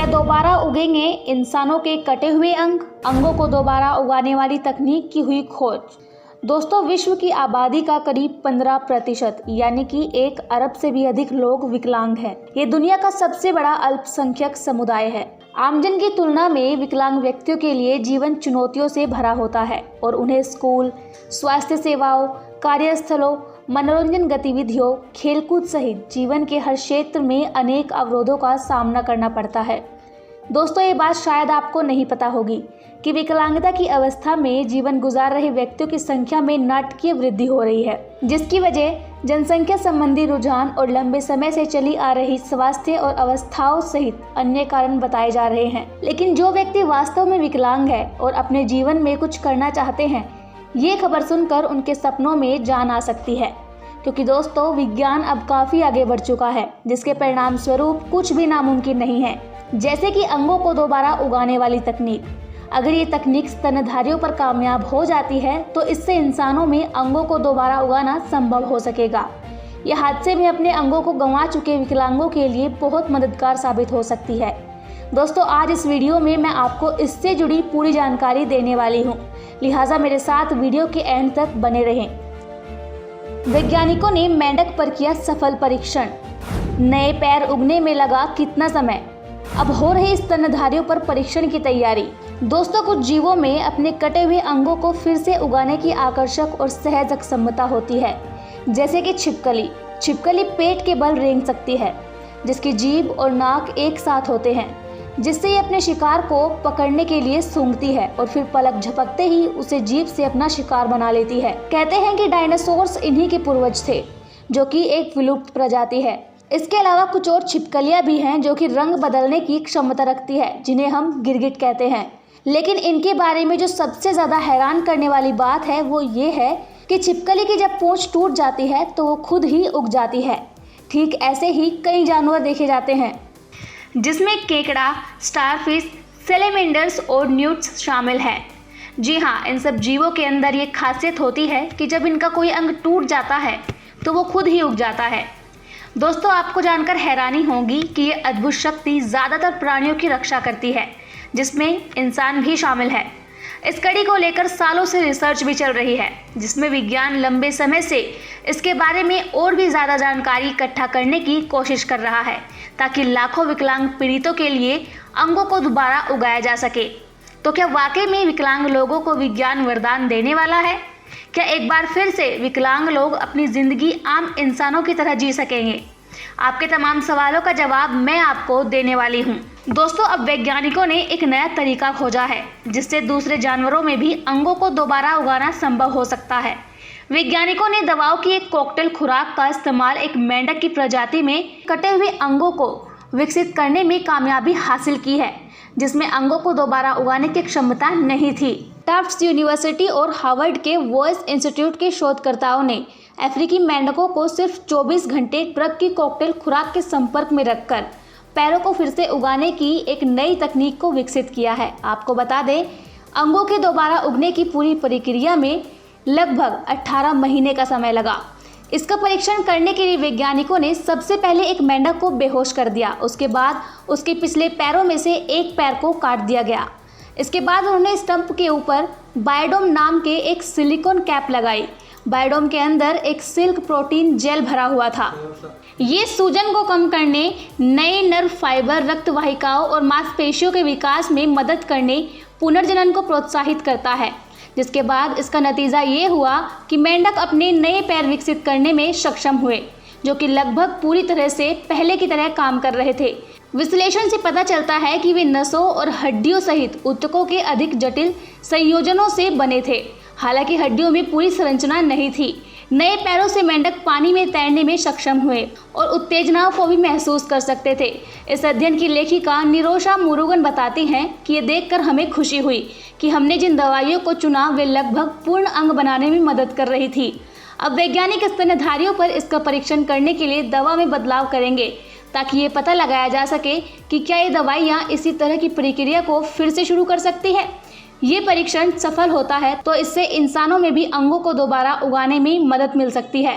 क्या दोबारा उगेंगे इंसानों के कटे हुए अंगों को दोबारा उगाने वाली तकनीक की हुई खोज। दोस्तों, विश्व की आबादी का करीब 15% यानी कि 1 अरब से भी अधिक लोग विकलांग हैं। ये दुनिया का सबसे बड़ा अल्पसंख्यक समुदाय है। आमजन की तुलना में विकलांग व्यक्तियों के लिए जीवन चुनौतियों से भरा होता है और उन्हें स्कूल, स्वास्थ्य सेवाओं, कार्यस्थलों, मनोरंजन गतिविधियों, खेलकूद सहित जीवन के हर क्षेत्र में अनेक अवरोधों का सामना करना पड़ता है। दोस्तों, ये बात शायद आपको नहीं पता होगी कि विकलांगता की अवस्था में जीवन गुजार रहे व्यक्तियों की संख्या में नाटकीय वृद्धि हो रही है, जिसकी वजह जनसंख्या संबंधी रुझान और लंबे समय से चली आ रही स्वास्थ्य और अवस्थाओं सहित अन्य कारण बताए जा रहे हैं। लेकिन जो व्यक्ति वास्तव में विकलांग है और अपने जीवन में कुछ करना चाहते हैं, ये खबर सुनकर उनके सपनों में जान आ सकती है, क्योंकि दोस्तों विज्ञान अब काफी आगे बढ़ चुका है, जिसके परिणाम स्वरूप कुछ भी नामुमकिन नहीं है। जैसे कि अंगों को दोबारा उगाने वाली तकनीक। अगर ये तकनीक स्तनधारियों पर कामयाब हो जाती है तो इससे इंसानों में अंगों को दोबारा उगाना संभव हो सकेगा। यह हादसे में अपने अंगों को गंवा चुके विकलांगों के लिए बहुत मददगार साबित हो सकती है। दोस्तों, आज इस वीडियो में मैं आपको इससे जुड़ी पूरी जानकारी देने वाली हूँ, लिहाजा मेरे साथ वीडियो के एंड तक बने रहें। वैज्ञानिकों ने मेंढक पर किया सफल परीक्षण। नए पैर उगने में लगा कितना समय? अब हो रही स्तनधारियों पर परीक्षण की तैयारी। दोस्तों, कुछ जीवों में अपने कटे हुए अंगों को फिर से उगाने की आकर्षक और सहज क्षमता होती है, जैसे कि छिपकली पेट के बल रेंग सकती है, जिसकी जीभ और नाक एक साथ होते हैं, जिससे ये अपने शिकार को पकड़ने के लिए सूंघती है और फिर पलक झपकते ही उसे जीभ से अपना शिकार बना लेती है। कहते हैं कि डायनासोर्स इन्हीं के पूर्वज थे, जो कि एक विलुप्त प्रजाति है। इसके अलावा कुछ और छिपकलियां भी हैं जो कि रंग बदलने की क्षमता रखती है, जिन्हें हम गिरगिट कहते हैं। लेकिन इनके बारे में जो सबसे ज्यादा हैरान करने वाली बात है वो ये है कि छिपकली की जब पूंछ टूट जाती है तो वो खुद ही उग जाती है। ठीक ऐसे ही कई जानवर देखे जाते हैं, जिसमें केकड़ा, स्टारफिश, सैलेमेंडर्स और न्यूट्स शामिल हैं। जी हाँ, इन सब जीवों के अंदर ये खासियत होती है कि जब इनका कोई अंग टूट जाता है तो वो खुद ही उग जाता है। दोस्तों, आपको जानकर हैरानी होगी कि ये अद्भुत शक्ति ज़्यादातर प्राणियों की रक्षा करती है, जिसमें इंसान भी शामिल है। इस कड़ी को लेकर सालों से रिसर्च भी चल रही है, जिसमें विज्ञान लंबे समय से इसके बारे में और भी ज़्यादा जानकारी इकट्ठा करने की कोशिश कर रहा है, ताकि लाखों विकलांग पीड़ितों के लिए अंगों को दोबारा उगाया जा सके। तो क्या वाकई में विकलांग लोगों को विज्ञान वरदान देने वाला है? क्या एक बार फिर से विकलांग लोग अपनी जिंदगी आम इंसानों की तरह जी सकेंगे? आपके तमाम सवालों का जवाब मैं आपको देने वाली हूँ। दोस्तों, अब वैज्ञानिकों ने एक नया तरीका खोजा है, जिससे दूसरे जानवरों में भी अंगों को दोबारा उगाना संभव हो सकता है। वैज्ञानिकों ने दवाओं की एक कॉकटेल खुराक का इस्तेमाल एक मेंढक की प्रजाति में कटे हुए अंगों को विकसित करने में कामयाबी हासिल की है, जिसमें अंगों को दोबारा उगाने की क्षमता नहीं थी। टफ्ट्स यूनिवर्सिटी और हार्वर्ड के वॉइस इंस्टीट्यूट के शोधकर्ताओं ने अफ्रीकी मेंढकों को सिर्फ 24 घंटे ड्रग की कॉकटेल खुराक के संपर्क में रखकर पैरों को फिर से उगाने की एक नई तकनीक को विकसित किया है। आपको बता दें, अंगों के दोबारा उगने की पूरी प्रक्रिया में लगभग 18 महीने का समय लगा। इसका परीक्षण करने के लिए वैज्ञानिकों ने सबसे पहले एक मेंढक को बेहोश कर दिया। उसके बाद उसके पिछले पैरों में से एक पैर को काट दिया गया। इसके बाद उन्होंने स्टंप के ऊपर बायोडोम नाम के एक सिलिकॉन कैप लगाई। बायोडोम के अंदर एक सिल्क प्रोटीन जेल भरा हुआ था। ये सूजन को कम करने, नए नर्व फाइबर, रक्त वाहिकाओं और मांसपेशियों के विकास में मदद करने, पुनर्जनन को प्रोत्साहित करता है। जिसके बाद इसका नतीजा ये हुआ कि मेंढक अपने नए पैर विकसित करने में सक्षम हुए, जो कि लगभग पूरी तरह से पहले की तरह काम कर रहे थे। विश्लेषण से पता चलता है कि वे नसों और हड्डियों सहित ऊतकों के अधिक जटिल संयोजनों से बने थे। हालांकि हड्डियों में पूरी संरचना नहीं थी। नए पैरों से मेंढक पानी में तैरने में सक्षम हुए और उत्तेजनाओं को भी महसूस कर सकते थे। इस अध्ययन की लेखिका निरोशा मुरुगन बताती हैं कि ये देखकर हमें खुशी हुई कि हमने जिन दवाइयों को चुना वे लगभग पूर्ण अंग बनाने में मदद कर रही थी। अब वैज्ञानिक स्तनधारियों पर इसका परीक्षण करने के लिए दवा में बदलाव करेंगे, ताकि ये पता लगाया जा सके कि क्या ये दवाइयाँ इसी तरह की प्रक्रिया को फिर से शुरू कर सकती है। ये परीक्षण सफल होता है तो इससे इंसानों में भी अंगों को दोबारा उगाने में मदद मिल सकती है।